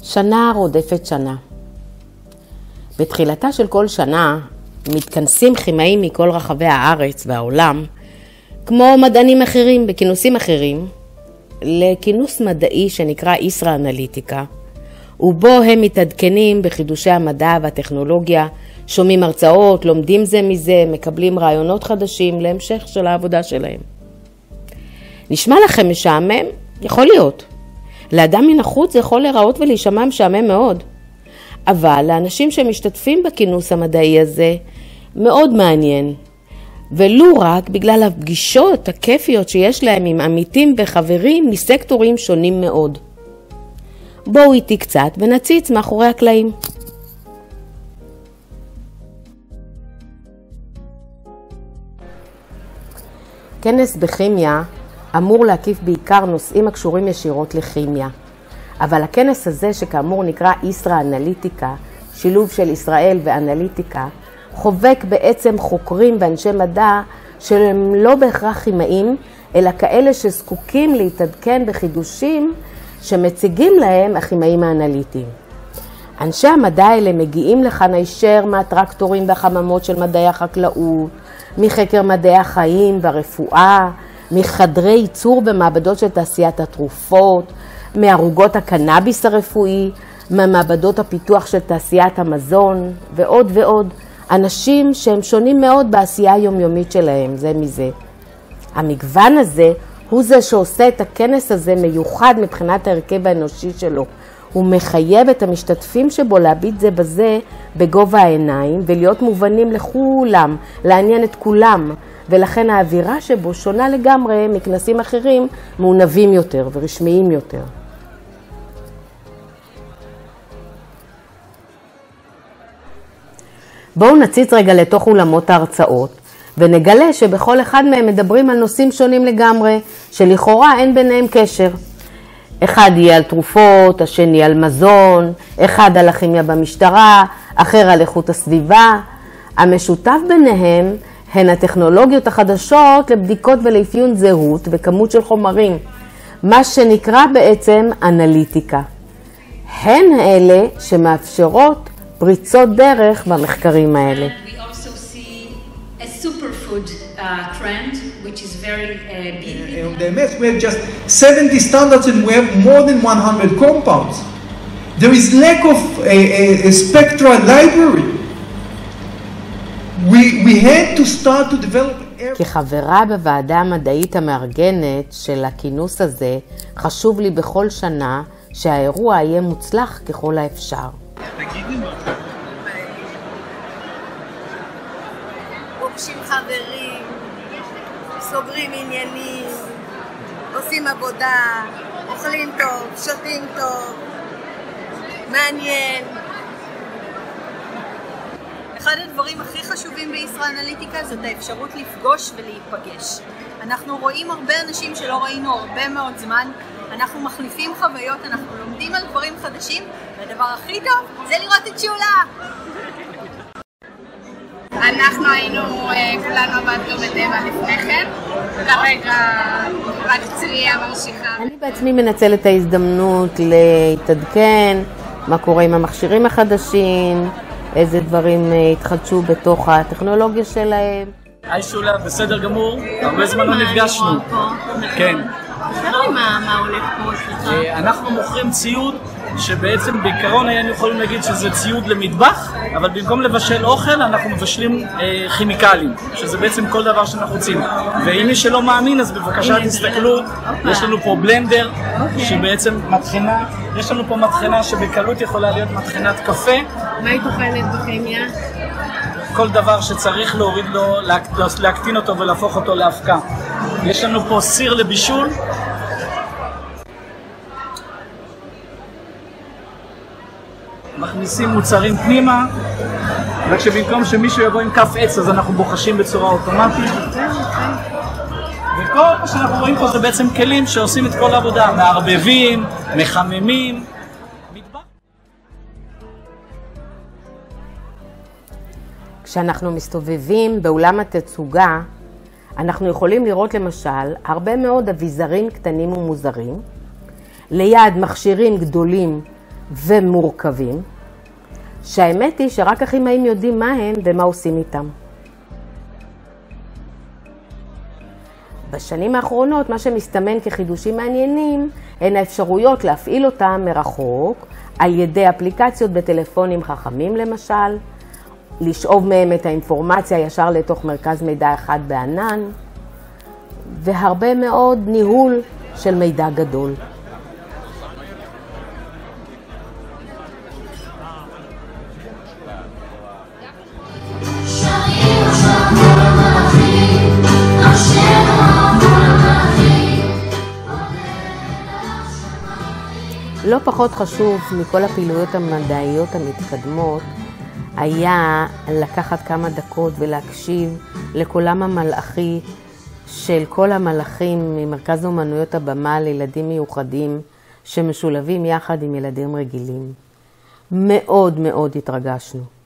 שנה רודפת שנה. בתחילתה של כל שנה מתכנסים כימאים מכל רחבי הארץ והעולם, כמו מדענים אחרים בכינוסים אחרים, לכינוס מדעי שנקרא איסרא אנליטיקה, ובו הם מתעדכנים בחידושי המדע והטכנולוגיה, שומעים הרצאות, לומדים זה מזה, מקבלים רעיונות חדשים להמשך של העבודה שלהם. נשמע לכם משעמם? יכול להיות. לאדם מן החוץ זה יכול להיראות ולהישמע משעמם מאוד. אבל לאנשים שמשתתפים בכינוס המדעי הזה מאוד מעניין. ולו רק בגלל הפגישות הכיפיות שיש להם עם עמיתים וחברים מסקטורים שונים מאוד. בואו איתי קצת ונציץ מאחורי הקלעים. כנס בכימיה אמור להקיף בעיקר נושאים הקשורים ישירות לכימיה. אבל הכנס הזה שכאמור נקרא איסרא אנליטיקה, שילוב של ישראל ואנליטיקה, חובק בעצם חוקרים ואנשי מדע שהם לא בהכרח כימאים, אלא כאלה שזקוקים להתעדכן בחידושים שמציגים להם הכימאים האנליטיים. אנשי המדע האלה מגיעים לכאן הישר מהטרקטורים והחממות של מדעי החקלאות, מחקר מדעי החיים והרפואה, מחדרי ייצור במעבדות של תעשיית התרופות, מערוגות הקנאביס הרפואי, ממעבדות הפיתוח של תעשיית המזון ועוד ועוד. אנשים שהם שונים מאוד בעשייה היומיומית שלהם, זה מזה. המגוון הזה הוא זה שעושה את הכנס הזה מיוחד מבחינת ההרכב האנושי שלו. הוא מחייב את המשתתפים שבו להביט זה בזה בגובה העיניים ולהיות מובנים לכולם, לעניין את כולם. ולכן האווירה שבו שונה לגמרי מכנסים אחרים מעונבים יותר ורשמיים יותר. בואו נציץ רגע לתוך אולמות ההרצאות ונגלה שבכל אחד מהם מדברים על נושאים שונים לגמרי שלכאורה אין ביניהם קשר. אחד יהיה על תרופות, השני על מזון, אחד על הכימיה במשטרה, אחר על איכות הסביבה. המשותף ביניהם הן הטכנולוגיות החדשות לבדיקות ולאפיון זהות וכמות של חומרים, מה שנקרא בעצם אנליטיקה. הן אלה שמאפשרות פריצות דרך במחקרים האלה. We also see a superfood trend which is very big. The MS we have just 70 standards and we have more than 100 compounds. There is lack of a spectral library. We had to start to develop. כחברה בוועדה המדעית המארגנת של הכינוס הזה, חשוב לי בכל שנה שהאירוע יהיה מוצלח ככל האפשר. פוגשים חברים, סוגרים עניינים, עושים עבודה, אוכלים טוב, שותים טוב, מעניין. אחד הדברים הכי חשובים בישראל אנליטיקה זאת האפשרות לפגוש ולהיפגש. אנחנו רואים הרבה אנשים שלא ראינו הרבה מאוד זמן, אנחנו מחליפים חוויות, אנחנו לומדים על דברים חדשים, והדבר הכי טוב זה לראות את שולה! אנחנו היינו, כולנו עבדנו בטבע לפני כן, כרגע רק צלייה ממשיכה. אני בעצמי מנצלת את ההזדמנות להתעדכן, מה קורה עם המכשירים החדשים, איזה דברים התחדשו בתוך הטכנולוגיה שלהם. היי שולה, בסדר גמור, הרבה זמן לא נפגשנו. כן. תראי מה הולך פה, סליחה. אנחנו מוכרים ציוד שבעצם בעיקרון היינו יכולים להגיד שזה ציוד למטבח, אבל במקום לבשל אוכל אנחנו מבשלים כימיקלים, שזה בעצם כל דבר שאנחנו רוצים. ואם מי שלא מאמין אז בבקשה תסתכלו, יש לנו פה בלנדר שבעצם מטחנה, יש לנו פה מטחנה שבקלות יכולה להיות מטחנת קפה. מה היא תוכנת בכימיה? כל דבר שצריך להוריד לו, להקטין אותו ולהפוך אותו להפקה. יש לנו פה סיר לבישול. מכניסים מוצרים פנימה, רק שבמקום שמישהו יבוא עם כף עץ אז אנחנו בוחשים בצורה אוטומטית. וכל מה שאנחנו רואים פה זה בעצם כלים שעושים את כל העבודה, מערבבים, מחממים. כשאנחנו מסתובבים באולם התצוגה, אנחנו יכולים לראות למשל הרבה מאוד אביזרים קטנים ומוזרים, ליד מכשירים גדולים ומורכבים, שהאמת היא שרק הכימאים יודעים מה הם ומה עושים איתם. בשנים האחרונות מה שמסתמן כחידושים מעניינים הן האפשרויות להפעיל אותם מרחוק על ידי אפליקציות בטלפונים חכמים למשל, לשאוב מהם את האינפורמציה ישר לתוך מרכז מידע אחד בענן, והרבה מאוד ניהול של מידע גדול. לא פחות חשוב מכל הפעילויות המדעיות המתקדמות היה לקחת כמה דקות ולהקשיב לקולם המלאכי של כל המלאכים ממרכז אומנויות הבמה לילדים מיוחדים שמשולבים יחד עם ילדים רגילים. מאוד מאוד התרגשנו.